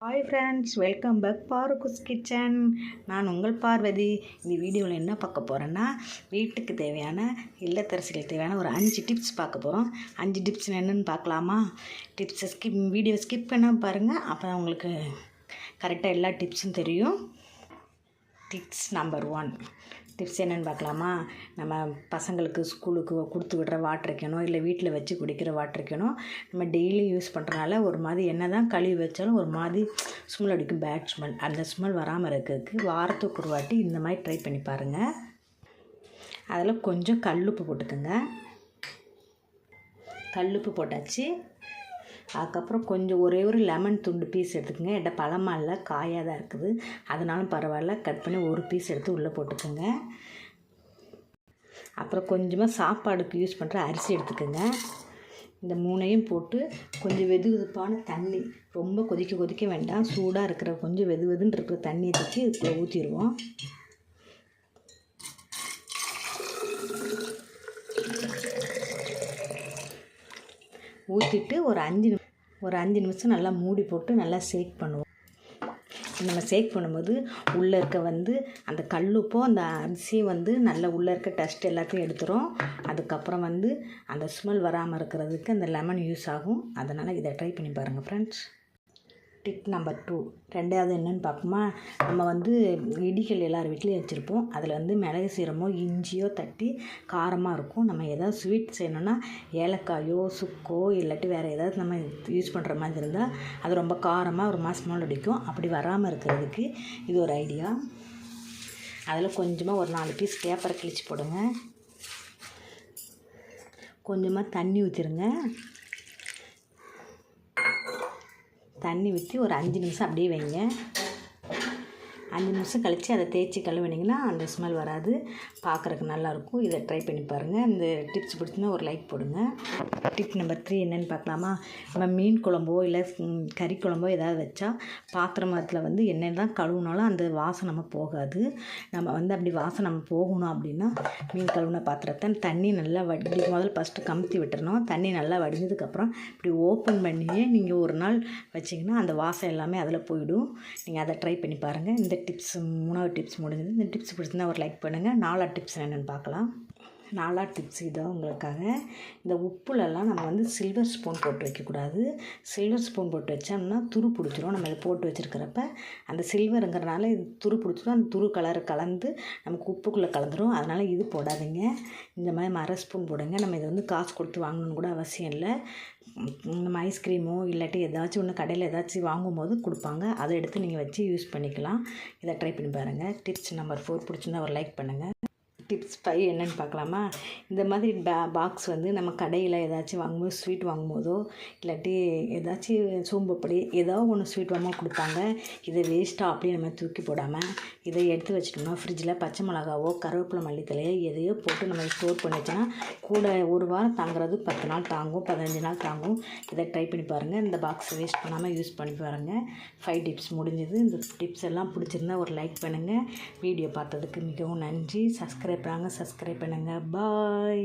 Hi friends, welcome back Parvathi's kitchen. நான் உங்கள் பார்வதி. இந்த வீடியோவில் என்ன பார்க்க போகிறேன்னா, வீட்டுக்கு தேவையான இல்லத்தரசிகளுக்கு தேவையான ஒரு 5 டிப்ஸ் பார்க்க போகிறோம். 5 டிப்ஸ் என்னென்னு பார்க்கலாமா? வீடியோ ஸ்கிப் பண்ணாமல் பாருங்கள், அப்போ உங்களுக்கு கரெக்டாக எல்லா டிப்ஸும் தெரியும். டிப்ஸ் நம்பர் 1 டிப்ஸ் என்னென்னு பார்க்கலாமா? நம்ம பசங்களுக்கு ஸ்கூலுக்கு கொடுத்து விடுற வாட்டர் கேனோ இல்லை வீட்டில் வச்சு குடிக்கிற வாட்டர் கேனோ நம்ம டெய்லி யூஸ் பண்ணுறனால ஒரு மாதிரி என்ன தான் கழுவி வச்சாலும் ஒரு மாதிரி ஸ்மெல் அடிக்கும், பேட் ஸ்மெல். அந்த ஸ்மெல் வராமல் இருக்கிறதுக்கு வாரத்துக்கு ஒரு வாட்டி இந்த மாதிரி ட்ரை பண்ணி பாருங்கள். அதில் கொஞ்சம் கல்லுப்பு போட்டுக்கோங்க. கல்லுப்பு போட்டாச்சு. அதுக்கப்புறம் கொஞ்சம் ஒரே ஒரு லெமன் துண்டு பீஸ் எடுத்துக்கோங்க. என்கிட்ட பழமாக இல்லை, காயாக தான் இருக்குது, அதனாலும் பரவாயில்ல, கட் பண்ணி ஒரு பீஸ் எடுத்து உள்ளே போட்டுக்கோங்க. அப்புறம் கொஞ்சமாக சாப்பாடுக்கு யூஸ் பண்ணுற அரிசி எடுத்துக்கோங்க. இந்த 3ஐயும் போட்டு கொஞ்சம் வெது வெதுப்பான தண்ணி, ரொம்ப கொதிக்க வேண்டாம், சூடாக இருக்கிற கொஞ்சம் வெதுன்னு இருக்கிற தண்ணியை தூக்கி இதுக்குள்ளே ஊற்றிடுவோம். ஊற்றிட்டு ஒரு 5 நிமிஷம் நல்லா மூடி போட்டு நல்லா ஷேக் பண்ணுவோம். நம்ம ஷேக் பண்ணும்போது உள்ளே இருக்க அந்த கல்லுப்போ அந்த அரிசியும் நல்லா உள்ளே இருக்க டஸ்ட் எல்லாத்தையும் எடுத்துரும். அதுக்கப்புறம் அந்த ஸ்மெல் வராமல் இருக்கிறதுக்கு அந்த லெமன் யூஸ் ஆகும். அதனால் இதை ட்ரை பண்ணி பாருங்கள் ஃப்ரெண்ட்ஸ். டிப் நம்பர் 2 ரெண்டாவது என்னென்னு பார்ப்போமா? நம்ம இடிகள் எல்லார் வீட்லேயும் வச்சுருப்போம். அதில் மிளகு சீரகமோ இஞ்சியோ தட்டி காரமாக இருக்கும். நம்ம எதாவது ஸ்வீட் செய்யணுன்னா ஏலக்காயோ சுக்கோ இல்லாட்டி வேறு ஏதாவது நம்ம யூஸ் பண்ணுற மாதிரி இருந்தால் அது ரொம்ப காரமாக ஒரு ஸ்மெல் அடிக்கும். அப்படி வராமல் இருக்கிறதுக்கு இது ஒரு ஐடியா. அதில் கொஞ்சமாக ஒரு 4 பீஸ் பேப்பரை கிழிச்சு போடுங்க. கொஞ்சமாக தண்ணி ஊற்றிடுங்க. தண்ணி ஊற்றி ஒரு 5 நிமிஷம் அப்படியே வைங்க. 5 நிமிஷம் கழித்து அதை தேய்ச்சி கழுவினிங்கன்னா அந்த ஸ்மெல் வராது, பார்க்குறக்கு நல்லாயிருக்கும். இதை ட்ரை பண்ணி பாருங்கள். இந்த டிப்ஸ் பிடிச்சினா ஒரு லைக் போடுங்க. டிப் நம்பர் 3 என்னென்னு பார்க்கலாமா? நம்ம மீன் குழம்போ இல்லை கறி குழம்போ ஏதாவது வச்சா பாத்திரத்தில் என்ன தான் கழுவுனாலும் அந்த வாசனை நம்ம போகாது. நம்ம அப்படி வாசனை நம்ம போகணும் அப்படின்னா மீன் கழுவுன பாத்திரத்தை தண்ணி நல்லா முதல்ல ஃபஸ்ட்டு கமுத்தி விட்டுறணும். தண்ணி நல்லா வடிஞ்சதுக்கப்புறம் இப்படி ஓப்பன் பண்ணியே நீங்கள் ஒரு நாள் வச்சிங்கன்னா அந்த வாசம் எல்லாமே அதில் போயிடும். நீங்கள் அதை ட்ரை பண்ணி பாருங்கள். இந்த டிப்ஸ் 3வது டிப்ஸ் முடிஞ்சது. இந்த டிப்ஸ் பிடிச்சிருந்தா ஒரு லைக் பண்ணுங்கள். 4வது டிப்ஸ் என்னென்னு பார்க்கலாம். 4வது டிப்ஸ் இதோ உங்களுக்காக. இந்த உப்புலலாம் நம்ம சில்வர் ஸ்பூன் போட்டு வைக்கக்கூடாது. சில்வர் ஸ்பூன் போட்டு வச்சோம்னா துரு பிடிச்சிரும். நம்ம இதை போட்டு வச்சுருக்கிறப்ப அந்த சில்வருங்கிறனால இது துரு பிடிச்சிரும். அந்த துரு கலர் கலந்து நமக்கு உப்புக்குள்ளே கலந்துரும். அதனால் இது போடாதீங்க. இந்த மாதிரி மர ஸ்பூன் போடுங்க. நம்ம இதை காசு கொடுத்து வாங்கணுன்னு கூட அவசியம் இல்லை. நம்ம ஐஸ்கிரீமோ இல்லாட்டி ஏதாச்சும் ஒன்று கடையில் ஏதாச்சும் வாங்கும்போது கொடுப்பாங்க, அதை எடுத்து நீங்கள் வச்சு யூஸ் பண்ணிக்கலாம். இதை ட்ரை பண்ணி பாருங்கள். டிப்ஸ் நம்பர் 4 பிடிச்சிருந்தா ஒரு லைக் பண்ணுங்கள். டிப்ஸ் 5 என்னென்னு பார்க்கலாமா? இந்த மாதிரி பாக்ஸ் நம்ம கடையில் ஏதாச்சும் வாங்கும்போது ஸ்வீட் வாங்கும்போதோ இல்லாட்டி ஏதாச்சும் சோம்பப்படி ஏதாவது ஒன்று ஸ்வீட் வாங்க கொடுத்தாங்க. இதை வேஸ்ட்டாக அப்படியே நம்ம தூக்கி போடாமல் இதை எடுத்து வச்சிட்டோம்னா ஃப்ரிட்ஜில் பச்சை மிளகாவோ கருவேப்பிலை மல்லித்தலையோ எதையோ போட்டு நம்ம ஸ்டோர் பண்ணி வச்சோன்னா கூட ஒரு வாரம் தாங்கிறது 10 நாள் தாங்கும், 15 நாள் தாங்கும். இதை ட்ரை பண்ணி பாருங்கள். இந்த பாக்ஸை வேஸ்ட் பண்ணாமல் யூஸ் பண்ணி பாருங்கள். 5 டிப்ஸ் முடிஞ்சது. இந்த டிப்ஸ் எல்லாம் பிடிச்சிருந்தா ஒரு லைக் பண்ணுங்கள். வீடியோ பார்த்ததுக்கு மிகவும் நன்றி. சப்ஸ்கிரைப் பண்ணுங்கள். பாய்.